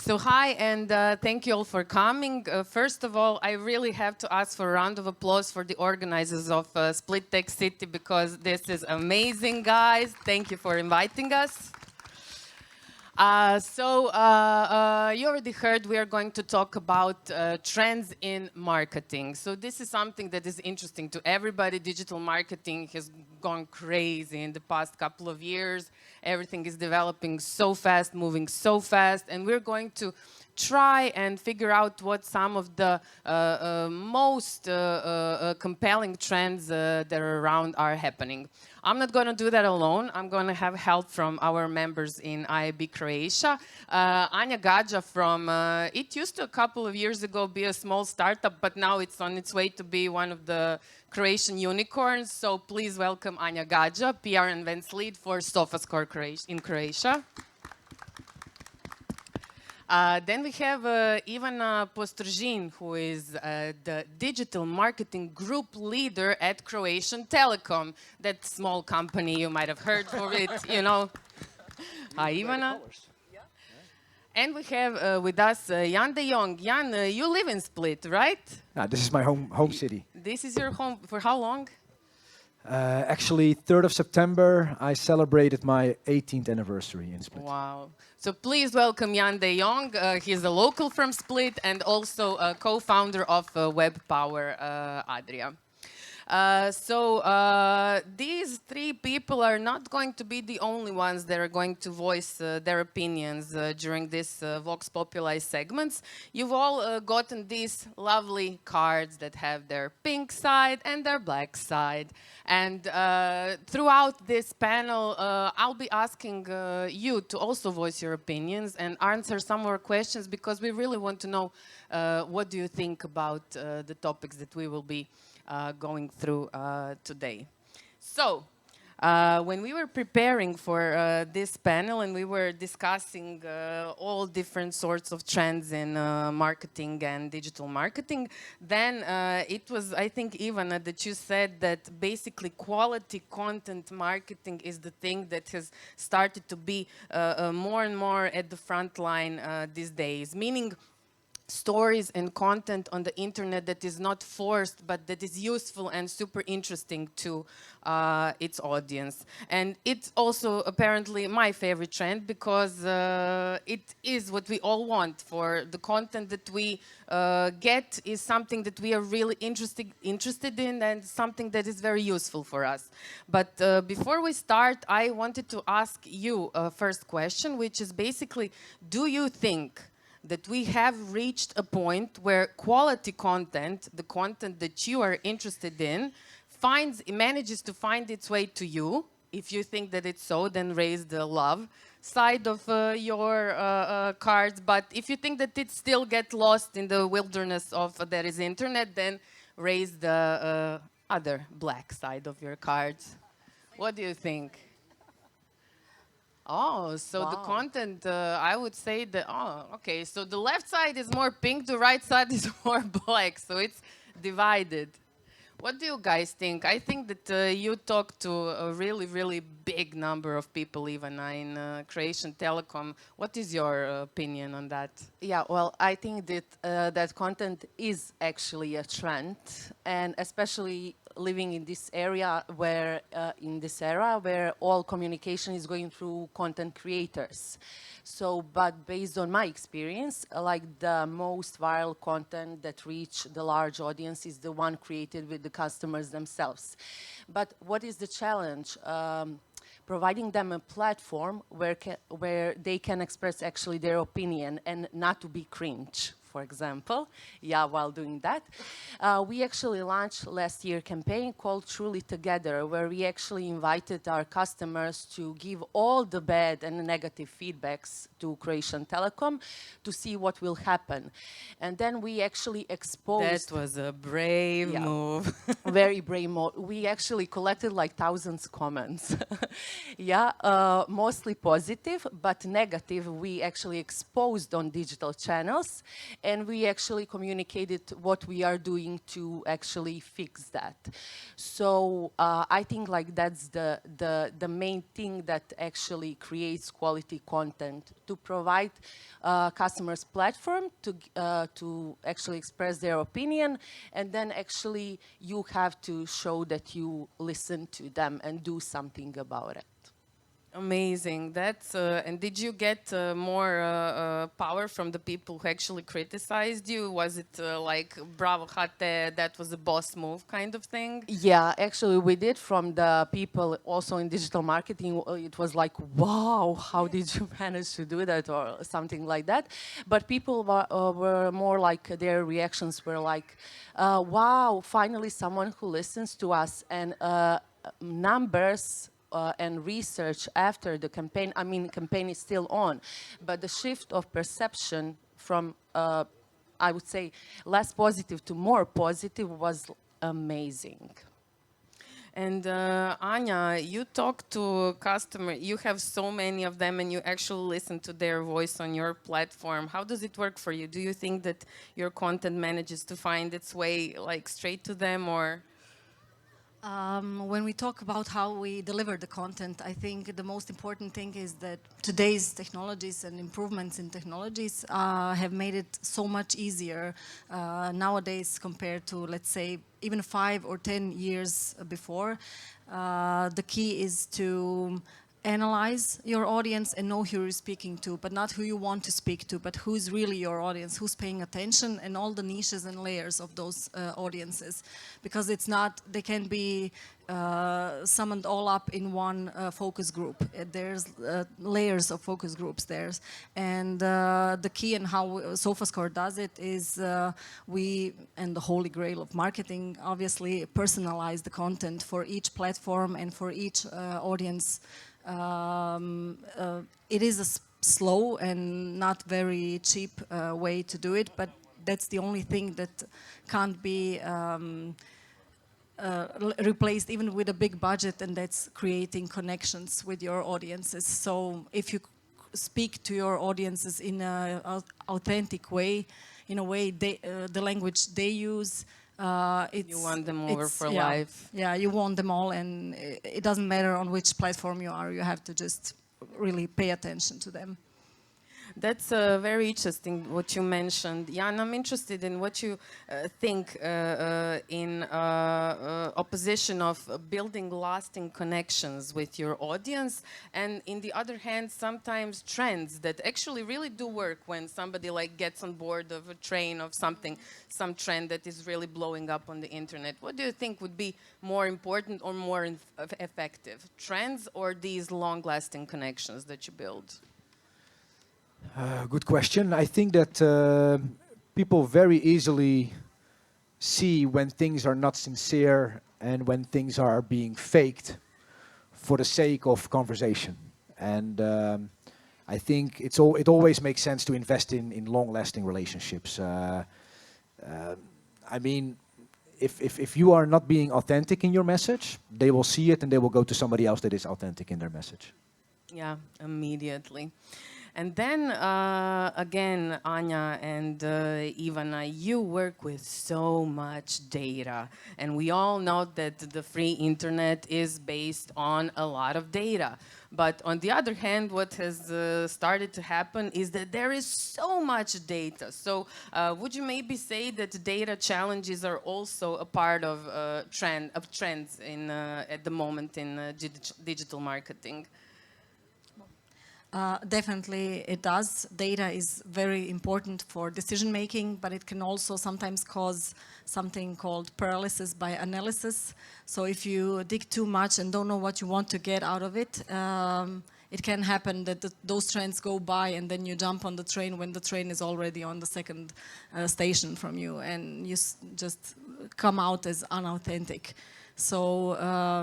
So hi, and thank you all for coming. First of all, I really have to ask for a round of applause for the organizers of Split Tech City, because this is amazing, guys. Thank you for inviting us. You already heard we are going to talk about trends in marketing. So this is something that is interesting to everybody. Digital marketing has gone crazy in the past couple of years. Everything is developing so fast, moving so fast, and we're going to try and figure out what some of the most compelling trends that are around are happening. I'm not going to do that alone. I'm going to have help from our members in IAB Croatia. Anja Gađa from, it used to a couple of years ago be a small startup, but now it's on its way to be one of the Croatian unicorns. So please welcome Anja Gađa, PR and events lead for SofaScore in Croatia. Then we have Ivana Postržin, who is the digital marketing group leader at Croatian Telekom. That small company, you might have heard of it, you know. Hi, Ivana. And we have with us Jan de Jong. Jan, you live in Split, right? This is my home city. This is your home. For how long? Actually, 3rd of September, I celebrated my 18th anniversary in Split. Wow. So please welcome Jan de Jong. He's a local from Split and also a co-founder of Webpower, Adria. These three people are not going to be the only ones that are going to voice their opinions during this Vox Populi segments. You've all gotten these lovely cards that have their pink side and their black side. And throughout this panel, I'll be asking you to also voice your opinions and answer some more questions, because we really want to know what do you think about the topics that we will be going through today. So, when we were preparing for this panel and we were discussing all different sorts of trends in marketing and digital marketing, then it was, I think, Ivana, that you said that basically quality content marketing is the thing that has started to be more and more at the front line these days, meaning stories and content on the internet that is not forced, but that is useful and super interesting to its audience. And it's also apparently my favorite trend, because it is what we all want. For the content that we get is something that we are really interested in, and something that is very useful for us. But before we start, I wanted to ask you a first question, which is basically, do you think that we have reached a point where quality content, the content that you are interested in, manages to find its way to you? If you think that it's so, then raise the love side of your cards. But if you think that it still gets lost in the wilderness of that is internet, then raise the other black side of your cards. What do you think? Oh, so wow. The content, I would say that, okay, so the left side is more pink, the right side is more black, so it's divided. What do you guys think? I think that you talked to a really, really big number of people, even in Croatian Telekom. What is your opinion on that? Yeah, well, I think that that content is actually a trend, and especially living in this area where, where all communication is going through content creators. So, but based on my experience, like the most viral content that reach the large audience is the one created with the customers themselves. But what is the challenge? Providing them a platform where they can express actually their opinion and not to be cringe, for example, while doing that. We actually launched last year a campaign called Truly Together, where we actually invited our customers to give all the bad and negative feedbacks to Croatian Telekom to see what will happen. And then we actually exposed... That was a brave move. Very brave move. We actually collected like thousands of comments. Mostly positive, but negative we actually exposed on digital channels. and we actually communicated what we are doing to actually fix that. So I think like that's the main thing that actually creates quality content, to provide customers platform to actually express their opinion, and then actually you have to show that you listen to them and do something about it. Amazing. That's and did you get more power from the people who actually criticized you? Was it like "Bravo, Hate, that was a boss move" kind of thing? Yeah, actually we did, from the people also in digital marketing. It was like, wow, how did you manage to do that, or something like that. But people were more like, their reactions were like, wow, finally someone who listens to us. And numbers and research after the campaign, I mean, campaign is still on, but the shift of perception from, I would say, less positive to more positive was amazing. And Anya, you talk to customers, you have so many of them, and you actually listen to their voice on your platform. How does it work for you? Do you think that your content manages to find its way like straight to them, or? When we talk about how we deliver the content, I think the most important thing is that today's technologies and improvements in technologies have made it so much easier nowadays compared to, let's say, even 5 or 10 years before. The key is to analyze your audience and know who you're speaking to, but not who you want to speak to, but who's really your audience, who's paying attention, and all the niches and layers of those audiences. Because it's not, they can be summoned all up in one focus group. There's layers of focus groups there. And the key in how SofaScore does it is we, and the holy grail of marketing, obviously personalize the content for each platform and for each audience. It is a slow and not very cheap way to do it, but that's the only thing that can't be replaced even with a big budget, and that's creating connections with your audiences. So if you speak to your audiences in an authentic way, in a way the language they use, You want them over for yeah, life. Yeah, you want them all, and it doesn't matter on which platform you are. You have to just really pay attention to them. That's very interesting what you mentioned. Jan, I'm interested in what you think in opposition of building lasting connections with your audience, and in the other hand, sometimes trends that actually really do work when somebody like gets on board of a train of something, some trend that is really blowing up on the internet. What do you think would be more important or more effective, trends or these long-lasting connections that you build? Good question. I think that people very easily see when things are not sincere and when things are being faked for the sake of conversation. And I think it always makes sense to invest in long-lasting relationships. I mean, if you are not being authentic in your message, they will see it and they will go to somebody else that is authentic in their message. Yeah, immediately. And then again, Anya and Ivana, you work with so much data. And we all know that the free internet is based on a lot of data. But on the other hand, what has started to happen is that there is so much data. So would you maybe say that data challenges are also a part of trends in, at the moment in digital marketing? Definitely it does. Data is very important for decision making, but it can also sometimes cause something called paralysis by analysis. So if you dig too much and don't know what you want to get out of it, it can happen that those trends go by and then you jump on the train when the train is already on the second station from you, and you just come out as unauthentic. So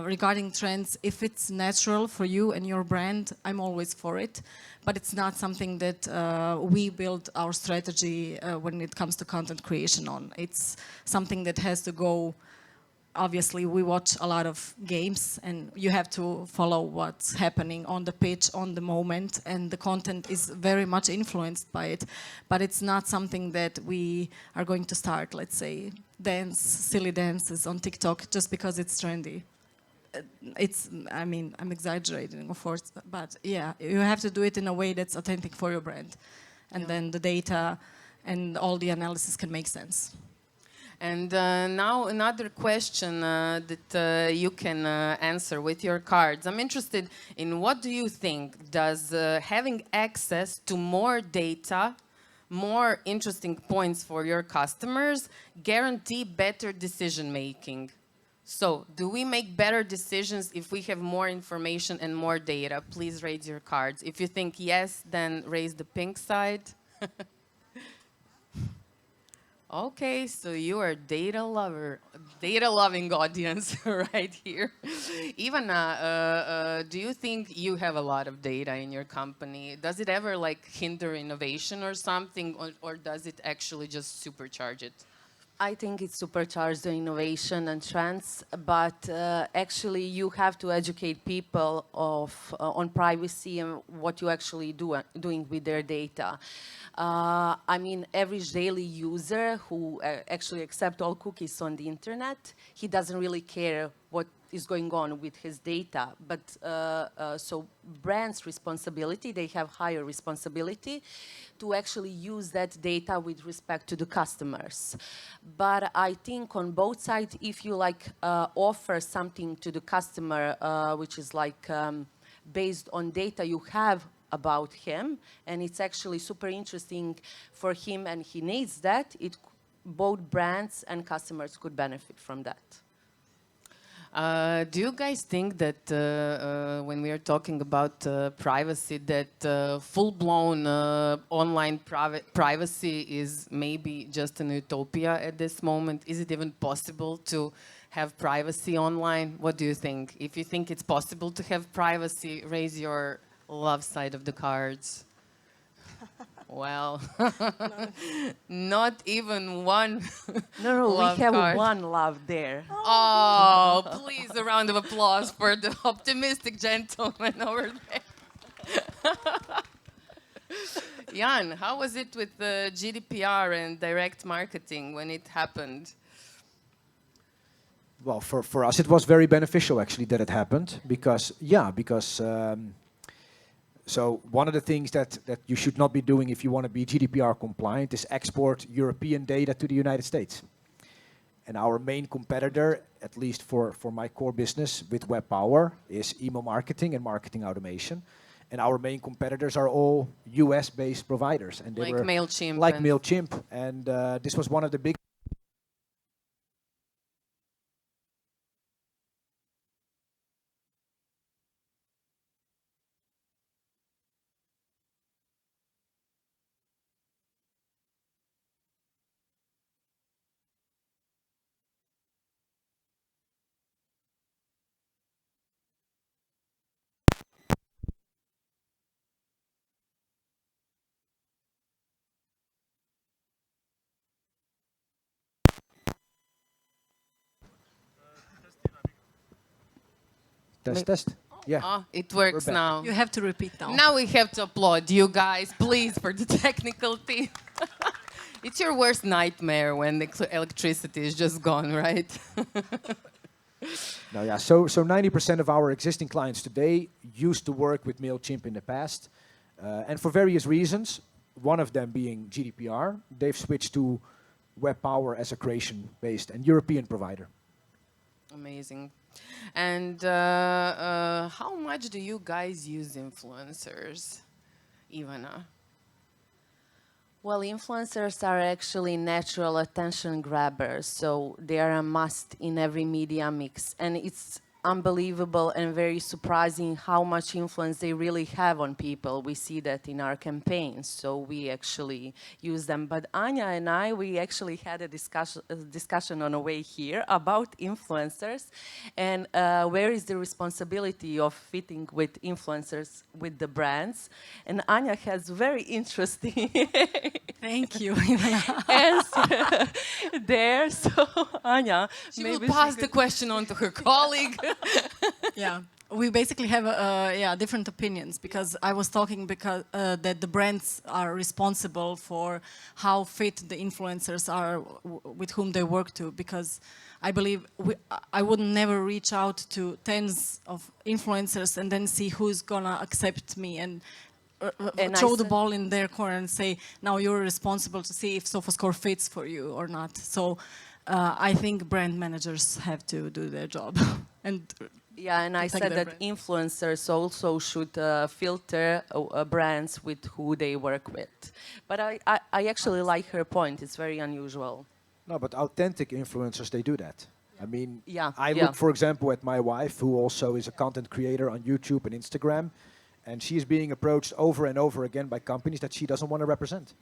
regarding trends, if it's natural for you and your brand, I'm always for it. But it's not something that we build our strategy when it comes to content creation on. It's something that has to go obviously we watch a lot of games and you have to follow what's happening on the pitch, on the moment, and the content is very much influenced by it. But it's not something that we are going to start, let's say, silly dances on TikTok just because it's trendy. I mean, I'm exaggerating, of course, but yeah, you have to do it in a way that's authentic for your brand. And then the data and all the analysis can make sense. And now another question that you can answer with your cards. I'm interested in what do you think? Does having access to more data, more interesting points for your customers, guarantee better decision making? So, do we make better decisions if we have more information and more data? Please raise your cards. If you think yes, then raise the pink side. Okay, so you are data loving audience right here. Ivana, do you think you have a lot of data in your company? Does it ever like hinder innovation or something, or does it actually just supercharge it? I think it supercharges the innovation and trends, but actually you have to educate people on privacy and what you actually doing with their data. I mean, average daily user who actually accepts all cookies on the internet, he doesn't really care what is going on with his data. But so brands' responsibility, they have higher responsibility to actually use that data with respect to the customers. But I think on both sides, if you like offer something to the customer, which is like based on data you have about him, and it's actually super interesting for him and he needs that, both brands and customers could benefit from that. Do you guys think that when we are talking about privacy, that full-blown online privacy is maybe just an utopia at this moment? Is it even possible to have privacy online? What do you think? If you think it's possible to have privacy, raise your love side of the cards. Well, not even one. No, love we have card. one love there. Oh, please, a round of applause for the optimistic gentleman over there. Jan, how was it with the GDPR and direct marketing when it happened? Well, for us, it was very beneficial actually that it happened because so one of the things that you should not be doing if you want to be GDPR compliant is export European data to the United States. And our main competitor, at least for my core business with Webpower, is email marketing and marketing automation. And our main competitors are all US-based providers. And they like were MailChimp. Like MailChimp. And this was one of the big test. Yeah. Oh, it works back. now. You have to repeat now. Now we have to applaud you guys, please, for the technical team. It's your worst nightmare when the electricity is just gone, right? No, yeah. So 90% of our existing clients today used to work with MailChimp in the past. And for various reasons, one of them being GDPR, they've switched to Webpower as a Croatian-based and European provider. Amazing. And how much do you guys use influencers, Ivana? Well, influencers are actually natural attention grabbers, so they are a must in every media mix. And it's unbelievable and very surprising how much influence they really have on people. We see that in our campaigns, so we actually use them. But Anya and I, we actually had a discussion on the way here about influencers and where is the responsibility of fitting with influencers with the brands. And Anya has very interesting Thank you, Ivana. answer there. So, Anya, She will maybe pass the question on to her colleague. Yeah, we basically have different opinions because I was talking because that the brands are responsible for how fit the influencers are with whom they work to, because I believe I would never reach out to tens of influencers and then see who's gonna accept me and And I throw the said- ball in their corner and say, now you're responsible to see if SofaScore fits for you or not. So I think brand managers have to do their job. And Yeah, and I protect said their that brand. influencers also should filter brands with who they work with. But I actually like her point. It's very unusual. No, but authentic influencers, they do that. I mean, Yeah, I yeah. look, for example, at my wife, who also is a content creator on YouTube and Instagram, and she is being approached over and over again by companies that she doesn't want to represent.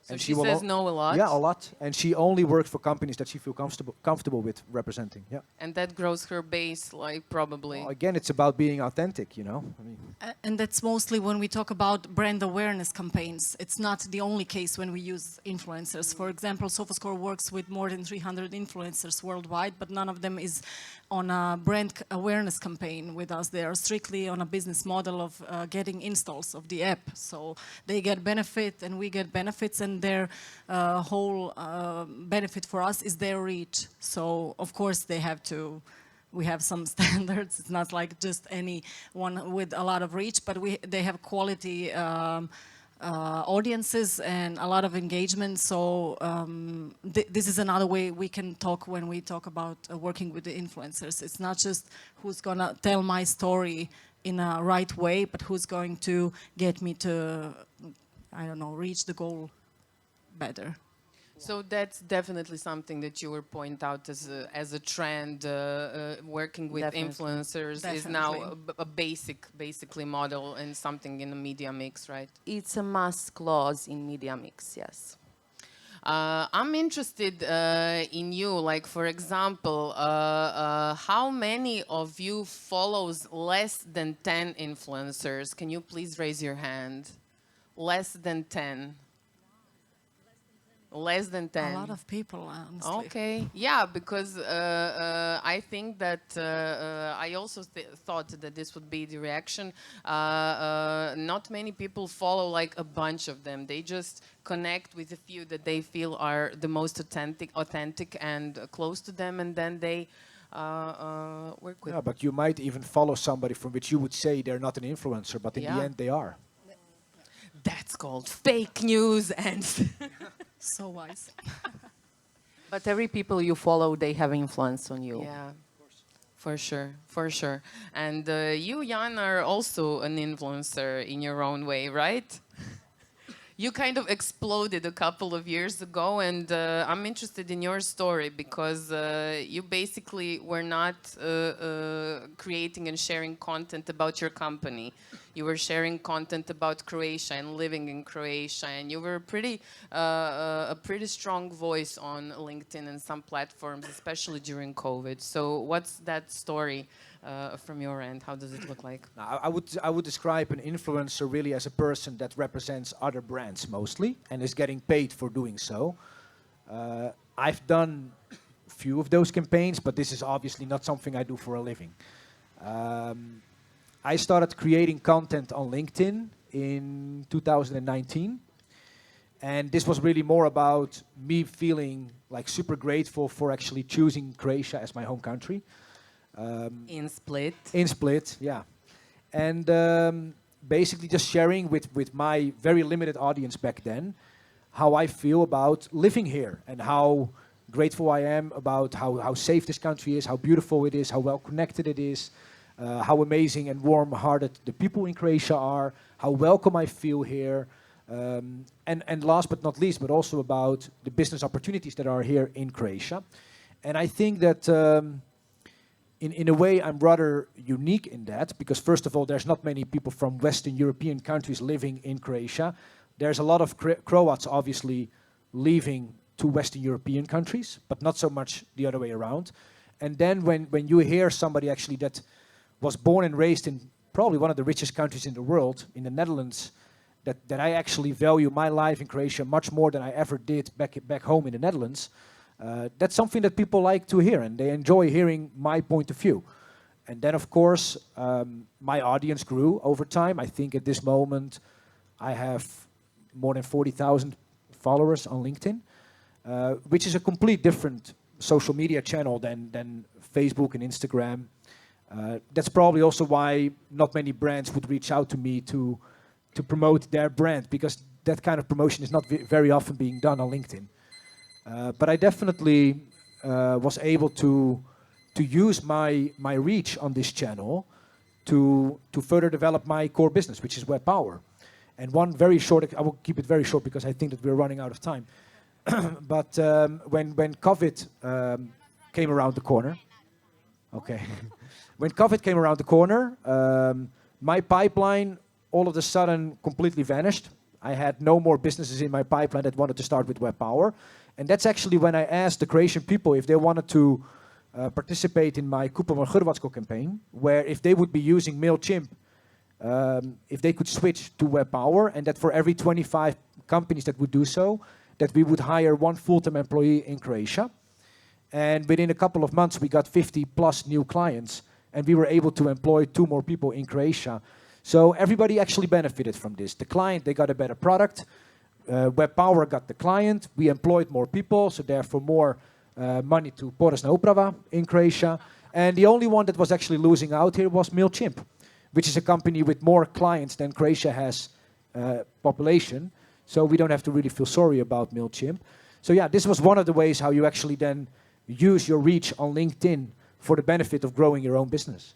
So And she will says o- no a lot? Yeah, a lot. And she only works for companies that she feels comfortable with representing. Yeah. And that grows her base, like, probably. Well, again, it's about being authentic, you know. I mean, And that's mostly when we talk about brand awareness campaigns. It's not the only case when we use influencers. For example, SofaScore works with more than 300 influencers worldwide, but none of them is on a brand awareness campaign with us. They are strictly on a business model of getting installs of the app. So they get benefit and we get benefits, and their whole benefit for us is their reach. So of course they have to. We have some standards. It's not like just anyone with a lot of reach, but they have quality audiences and a lot of engagement. So this is another way we can talk when we talk about working with the influencers. It's not just who's gonna tell my story in a right way, but who's going to get me to, I don't know, reach the goal better. So that's definitely something that you would point out as a trend. Working with Definitely. influencers is now Definitely. a basically model and something in the media mix, right? It's a must clause in media mix, yes. I'm interested in you. Like, for example, how many of you follows less than 10 influencers? Can you please raise your hand? Less than 10. Less than 10. A lot of people, honestly. Okay, yeah, because I think that I also thought that this would be the reaction. Not many people follow like a bunch of them. They just connect with a few that they feel are the most authentic and close to them, and then they work with. yeah, but you might even follow somebody from which you would say they're not an influencer, but in the Yeah. end they are. That's called fake news and. So wise. But every people you follow, they have influence on you. Yeah, for sure, for sure. And you, Jan, are also an influencer in your own way, right? You kind of exploded a couple of years ago, and I'm interested in your story because you basically were not creating and sharing content about your company. You were sharing content about Croatia and living in Croatia, and you were a pretty strong voice on LinkedIn and some platforms, especially during COVID. So, what's that story from your end? How does it look like? Now, I would describe an influencer really as a person that represents other brands mostly and is getting paid for doing so. I've done a few of those campaigns, but this is obviously not something I do for a living. I started creating content on LinkedIn in 2019. And this was really more about me feeling like super grateful for actually choosing Croatia as my home country. In Split. In Split, yeah. And basically just sharing with my very limited audience back then how I feel about living here and how grateful I am about how safe this country is, how beautiful it is, how well connected it is, how amazing and warm-hearted the people in Croatia are, how welcome I feel here. And last but not least, but also about the business opportunities that are here in Croatia. And I think that in a way I'm rather unique in that, because first of all, there's not many people from Western European countries living in Croatia. There's a lot of Croats obviously leaving to Western European countries, but not so much the other way around. And then when you hear somebody actually that was born and raised in probably one of the richest countries in the world, in the Netherlands, that I actually value my life in Croatia much more than I ever did back home in the Netherlands. That's something that people like to hear, and they enjoy hearing my point of view. And then, of course, my audience grew over time. I think at this moment, I have more than 40,000 followers on LinkedIn, which is a complete different social media channel than Facebook and Instagram. That's probably also why not many brands would reach out to me to promote their brand, because that kind of promotion is not very often being done on LinkedIn. But I definitely was able to use my reach on this channel to further develop my core business, which is Webpower. And one very short, I will keep it very short because I think that we're running out of time. But when COVID came around the corner, okay, when COVID came around the corner, my pipeline all of a sudden completely vanished. I had no more businesses in my pipeline that wanted to start with Webpower. And that's actually when I asked the Croatian people if they wanted to participate in my Kupujmo Hrvatsko campaign, where if they would be using MailChimp, if they could switch to Webpower, and that for every 25 companies that would do so, that we would hire one full-time employee in Croatia. And within a couple of months, we got 50 plus new clients, and we were able to employ 2 more people in Croatia. So everybody actually benefited from this. The client, they got a better product. Webpower got the client. We employed more people, so therefore more money to Porezna Uprava in Croatia. And the only one that was actually losing out here was MailChimp, which is a company with more clients than Croatia has population. So we don't have to really feel sorry about MailChimp. So yeah, this was one of the ways how you actually then use your reach on LinkedIn for the benefit of growing your own business.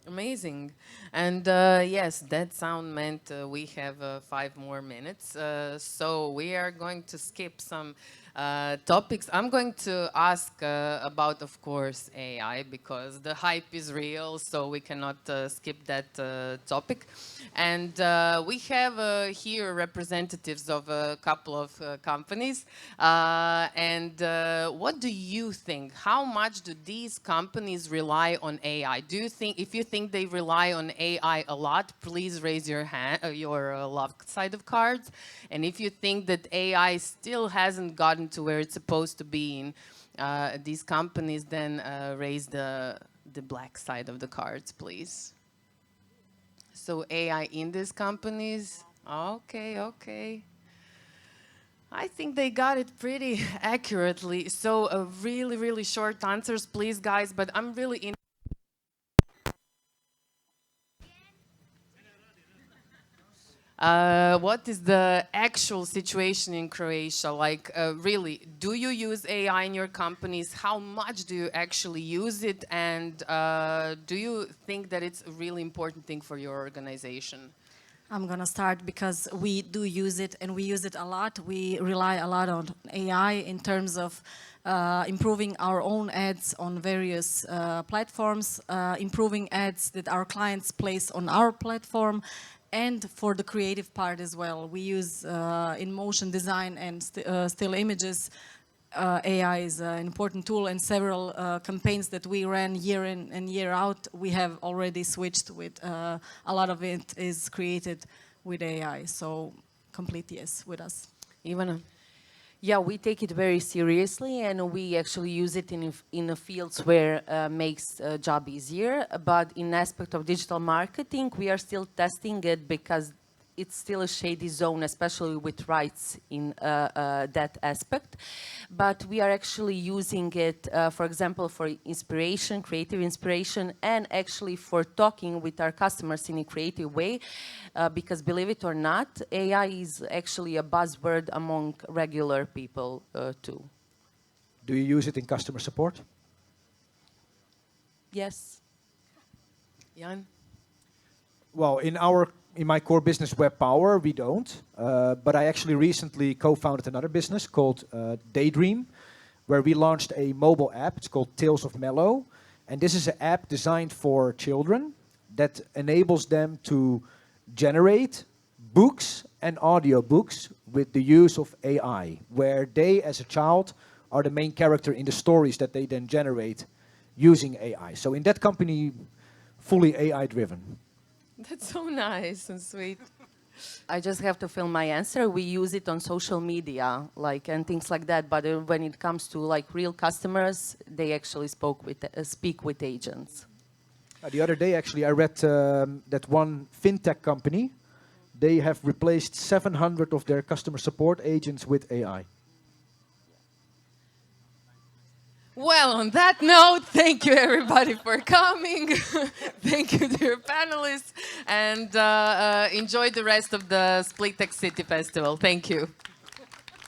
Amazing. And yes, that sound meant we have 5 more minutes. So we are going to skip some topics. I'm going to ask about, of course, AI, because the hype is real, so we cannot skip that topic. And we have here representatives of a couple of companies. And what do you think? How much do these companies rely on AI? Do you think, if you think they rely on AI a lot, please raise your hand, your left side of cards. And if you think that AI still hasn't gotten to where it's supposed to be in these companies, then raise the black side of the cards, please. So AI in these companies, okay. I think they got it pretty accurately. So really, really short answers, please, guys, but I'm really in. What is the actual situation in Croatia? Like, really, do you use AI in your companies? How much do you actually use it? And do you think that it's a really important thing for your organization? I'm going to start because we do use it, and we use it a lot. We rely a lot on AI in terms of improving our own ads on various platforms, improving ads that our clients place on our platform, and for the creative part as well. We use in motion design and still images. AI is an important tool, and several campaigns that we ran year in and year out, we have already switched with, a lot of it is created with AI. So complete yes with us. Ivana? Yeah, we take it very seriously, and we actually use it in the fields where makes job easier. But in aspect of digital marketing, we are still testing it because it's still a shady zone, especially with rights in that aspect. But we are actually using it, for example, for inspiration, creative inspiration, and actually for talking with our customers in a creative way. Because believe it or not, AI is actually a buzzword among regular people too. Do you use it in customer support? Yes. Jan? Well, in my core business, Webpower, we don't. But I actually recently co-founded another business called Daydream, where we launched a mobile app. It's called Tales of Mellow. And this is an app designed for children that enables them to generate books and audiobooks with the use of AI, where they, as a child, are the main character in the stories that they then generate using AI. So in that company, fully AI-driven. That's so nice and sweet. I just have to fill my answer. We use it on social media, and things like that. But when it comes to real customers, they actually speak with agents. The other day, actually, I read that one fintech company, they have replaced 700 of their customer support agents with AI. Well, on that note, thank you everybody for coming. Thank you to your panelists, and enjoy the rest of the STC Festival. Thank you.